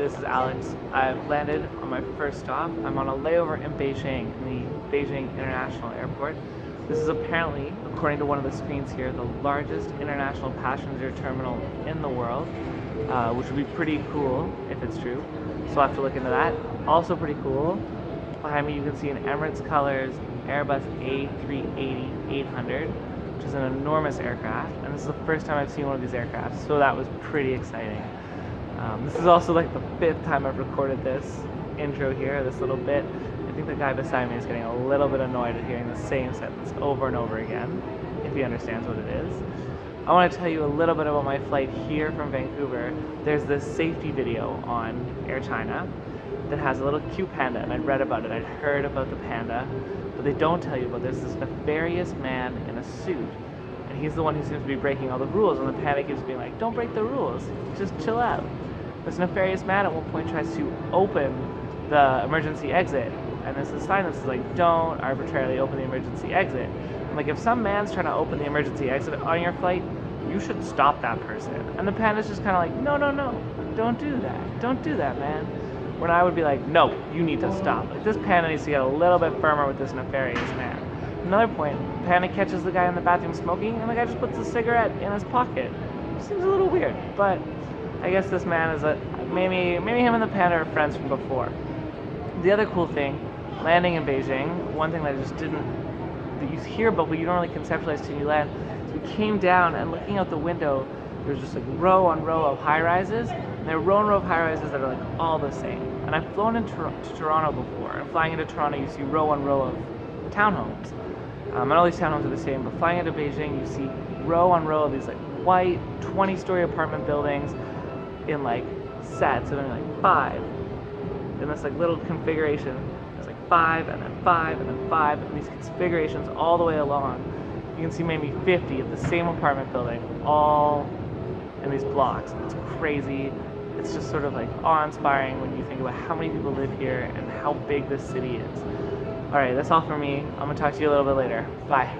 this is Alex. I've landed on my first stop. I'm on a layover in Beijing, in the Beijing International Airport. This is apparently, according to one of the screens here, the largest international passenger terminal in the world, which would be pretty cool if it's true. So I'll have to look into that. Also pretty cool, behind me you can see an Emirates colors Airbus A380-800, which is an enormous aircraft, and this is the first time I've seen one of these aircraft, so that was pretty exciting. This is also like the 5th time I've recorded this intro here, this little bit. I think the guy beside me is getting a little bit annoyed at hearing the same sentence over and over again, if he understands what it is. I want to tell you a little bit about my flight here from Vancouver. There's this safety video on Air China that has a little cute panda, and I'd read about it, I'd heard about the panda, but they don't tell you about this nefarious man in a suit, and he's the one who seems to be breaking all the rules, and the panda keeps being like, don't break the rules, just chill out. This nefarious man at one point tries to open the emergency exit, and there's a sign that says like, don't arbitrarily open the emergency exit. And like, if some man's trying to open the emergency exit on your flight, you should stop that person. And the panda's just kind of like, no, don't do that, man. When I would be like, no, you need to stop. Like, this panda needs to get a little bit firmer with this nefarious man. Another point, panda catches the guy in the bathroom smoking, and the guy just puts the cigarette in his pocket. Seems a little weird, but I guess this man is maybe him and the panda are friends from before. The other cool thing, landing in Beijing, one thing that I just didn't, that you hear about but you don't really conceptualize till you land, is we came down and looking out the window, there's just like row on row of high-rises, and there are row and row of high-rises that are like all the same. And I've flown into Toronto before, and flying into Toronto you see row on row of townhomes. And all these townhomes are the same, but flying into Beijing you see row on row of these like white 20-story apartment buildings in like sets, and then like 5 in this like little configuration. There's like 5 and then 5 and then 5, and these configurations all the way along. You can see maybe 50 of the same apartment building, all in these blocks. It's crazy. It's just sort of like awe-inspiring when you think about how many people live here and how big this city is. Alright, that's all for me. I'm gonna talk to you a little bit later. Bye.